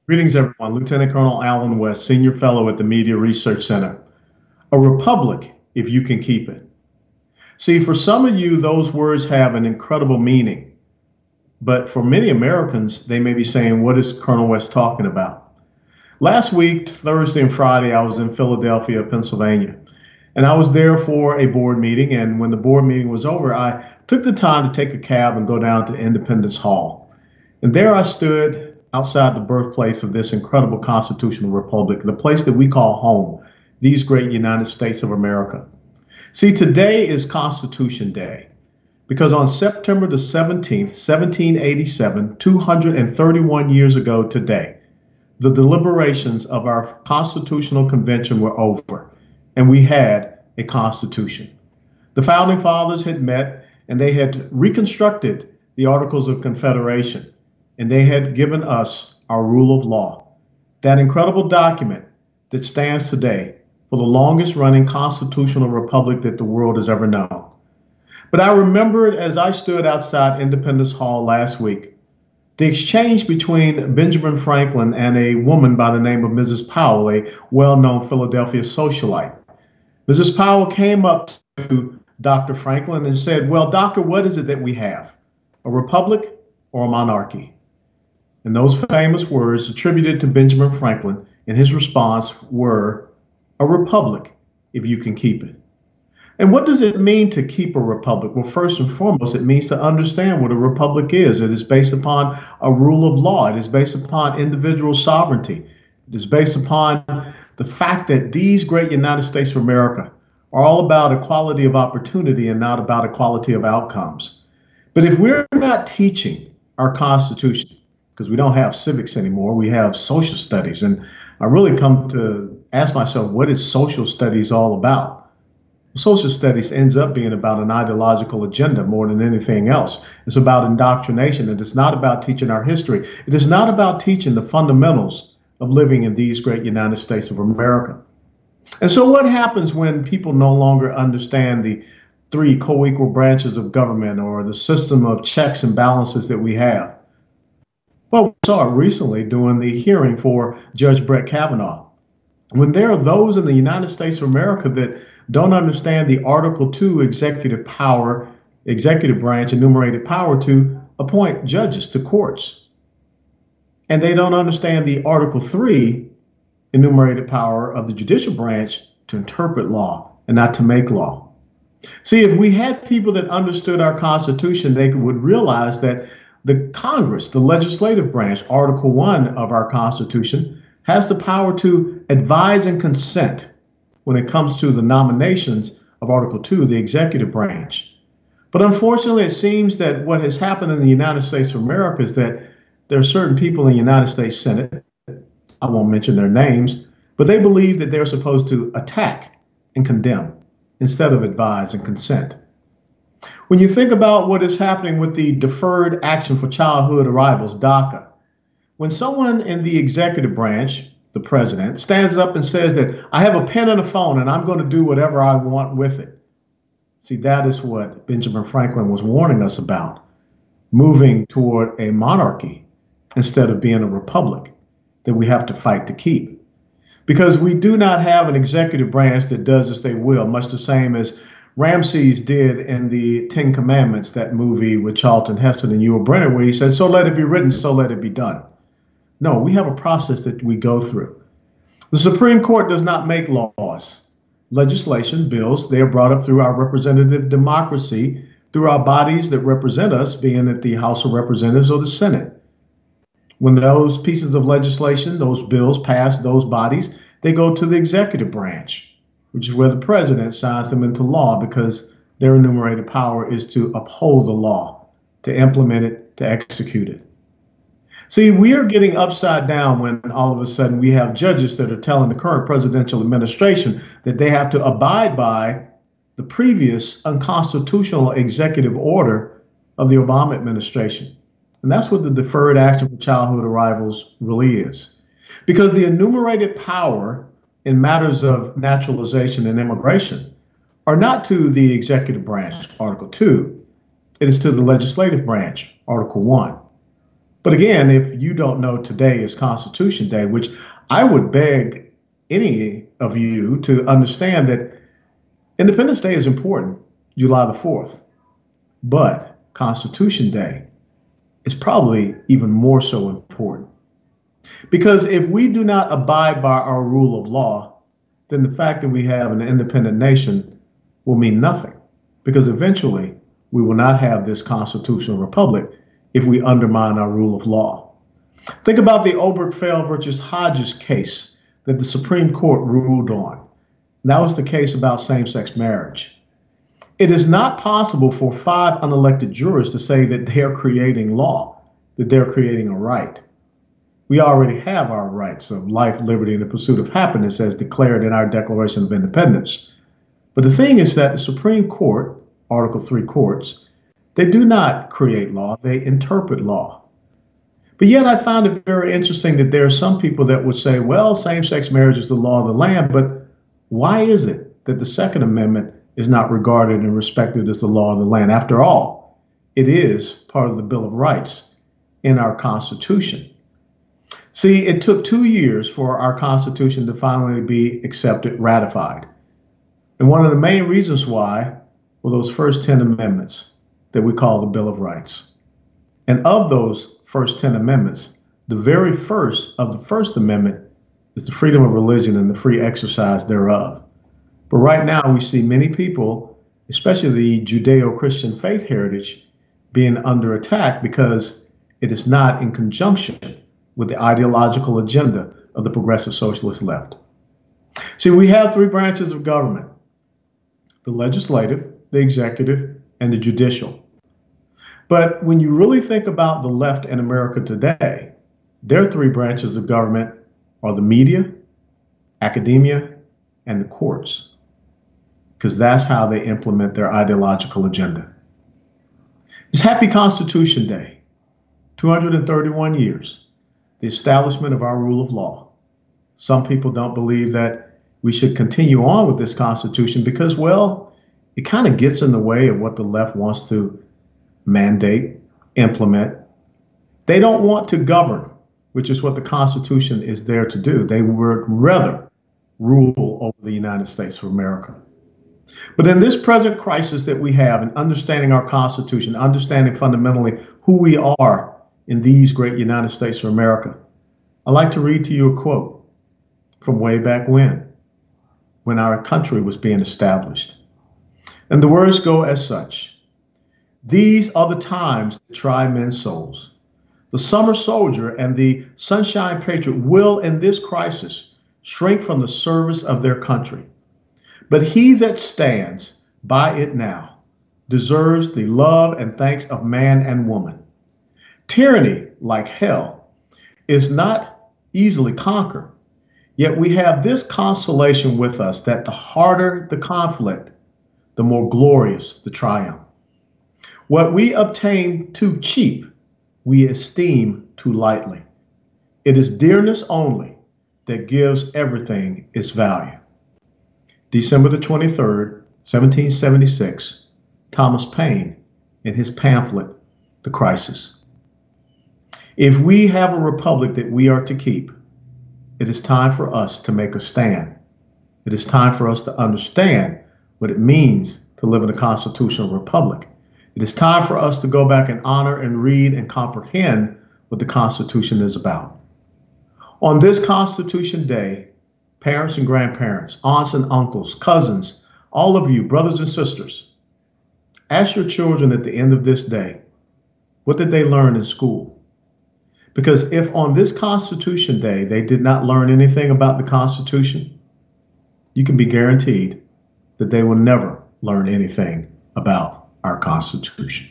Greetings, everyone. Lieutenant Colonel Alan West, Senior Fellow at the Media Research Center. A republic, if you can keep it. See, for some of you, those words have an incredible meaning. But for many Americans, they may be saying, what is Colonel West talking about? Last week, Thursday and Friday, I was in Philadelphia, Pennsylvania. And I was there for a board meeting. And when the board meeting was over, I took the time to take a cab and go down to Independence Hall. And there I stood outside the birthplace of this incredible constitutional republic, the place that we call home, these great United States of America. See, today is Constitution Day because on September the 17th, 1787, 231 years ago today, the deliberations of our Constitutional Convention were over and we had a Constitution. The Founding Fathers had met and they had reconstructed the Articles of Confederation, and they had given us our rule of law, that incredible document that stands today for the longest running constitutional republic that the world has ever known. But I remembered as I stood outside Independence Hall last week, the exchange between Benjamin Franklin and a woman by the name of Mrs. Powell, a well-known Philadelphia socialite. Mrs. Powell came up to Dr. Franklin and said, well, doctor, what is it that we have? A republic or a monarchy? And those famous words attributed to Benjamin Franklin in his response were, a republic, if you can keep it. And what does it mean to keep a republic? Well, first and foremost, it means to understand what a republic is. It is based upon a rule of law. It is based upon individual sovereignty. It is based upon the fact that these great United States of America are all about equality of opportunity and not about equality of outcomes. But if we're not teaching our Constitution, because we don't have civics anymore, we have social studies. And I really come to ask myself, what is social studies all about? Social studies ends up being about an ideological agenda more than anything else. It's about indoctrination. And it's not about teaching our history. It is not about teaching the fundamentals of living in these great United States of America. And so what happens when people no longer understand the three co-equal branches of government or the system of checks and balances that we have? Well, we saw it recently during the hearing for Judge Brett Kavanaugh. When there are those in the United States of America that don't understand the Article 2 executive power, executive branch, enumerated power to appoint judges to courts, and they don't understand the Article 3 enumerated power of the judicial branch to interpret law and not to make law. See, if we had people that understood our Constitution, they would realize that the Congress, the legislative branch, Article 1 of our Constitution, has the power to advise and consent when it comes to the nominations of Article 2, the executive branch. But unfortunately, it seems that what has happened in the United States of America is that there are certain people in the United States Senate, I won't mention their names, but they believe that they're supposed to attack and condemn instead of advise and consent. When you think about what is happening with the Deferred Action for Childhood Arrivals, DACA, when someone in the executive branch, the president, stands up and says that I have a pen and a phone and I'm going to do whatever I want with it. See, that is what Benjamin Franklin was warning us about, moving toward a monarchy instead of being a republic that we have to fight to keep. Because we do not have an executive branch that does as they will, much the same as Ramses did in the Ten Commandments, that movie with Charlton Heston and Yul Brynner, where he said, so let it be written, so let it be done. No, we have a process that we go through. The Supreme Court does not make laws. Legislation, bills, they are brought up through our representative democracy, through our bodies that represent us, being it the House of Representatives or the Senate. When those pieces of legislation, those bills pass those bodies, they go to the executive branch, which is where the president signs them into law because their enumerated power is to uphold the law, to implement it, to execute it. See, we are getting upside down when all of a sudden we have judges that are telling the current presidential administration that they have to abide by the previous unconstitutional executive order of the Obama administration. And that's what the Deferred Action for Childhood Arrivals really is. Because the enumerated power in matters of naturalization and immigration are not to the executive branch, Article 2. It is to the legislative branch, Article 1. But again, if you don't know today is Constitution Day, which I would beg any of you to understand that Independence Day is important, July the 4th, but Constitution Day is probably even more so important. Because if we do not abide by our rule of law, then the fact that we have an independent nation will mean nothing. Because eventually we will not have this constitutional republic if we undermine our rule of law. Think about the Obergefell versus Hodges case that the Supreme Court ruled on. That was the case about same-sex marriage. It is not possible for 5 unelected jurists to say that they are creating law, that they're creating a right. We already have our rights of life, liberty, and the pursuit of happiness as declared in our Declaration of Independence. But the thing is that the Supreme Court, Article 3 courts, they do not create law, they interpret law. But yet I found it very interesting that there are some people that would say, well, same-sex marriage is the law of the land, but why is it that the Second Amendment is not regarded and respected as the law of the land? After all, it is part of the Bill of Rights in our Constitution. See, it took 2 years for our Constitution to finally be accepted, ratified. And one of the main reasons why were those first 10 amendments that we call the Bill of Rights. And of those first 10 amendments, the very first of the First Amendment is the freedom of religion and the free exercise thereof. But right now we see many people, especially the Judeo-Christian faith heritage, being under attack because it is not in conjunction with the ideological agenda of the progressive socialist left. See, we have 3 branches of government: the legislative, the executive, and the judicial. But when you really think about the left in America today, their 3 branches of government are the media, academia, and the courts, because that's how they implement their ideological agenda. It's Happy Constitution Day, 231 years, the establishment of our rule of law. Some people don't believe that we should continue on with this Constitution because, well, it kind of gets in the way of what the left wants to mandate, implement. They don't want to govern, which is what the Constitution is there to do. They would rather rule over the United States of America. But in this present crisis that we have in understanding our Constitution, understanding fundamentally who we are in these great United States of America, I'd like to read to you a quote from way back when our country was being established. And the words go as such: "These are the times that try men's souls. The summer soldier and the sunshine patriot will, in this crisis, shrink from the service of their country. But he that stands by it now deserves the love and thanks of man and woman. Tyranny, like hell, is not easily conquered. Yet we have this consolation with us, that the harder the conflict, the more glorious the triumph. What we obtain too cheap, we esteem too lightly. It is dearness only that gives everything its value." December the 23rd, 1776, Thomas Paine in his pamphlet, The Crisis. If we have a republic that we are to keep, it is time for us to make a stand. It is time for us to understand what it means to live in a constitutional republic. It is time for us to go back and honor and read and comprehend what the Constitution is about. On this Constitution Day, parents and grandparents, aunts and uncles, cousins, all of you, brothers and sisters, ask your children at the end of this day, what did they learn in school? Because if on this Constitution Day they did not learn anything about the Constitution, you can be guaranteed that they will never learn anything about our Constitution.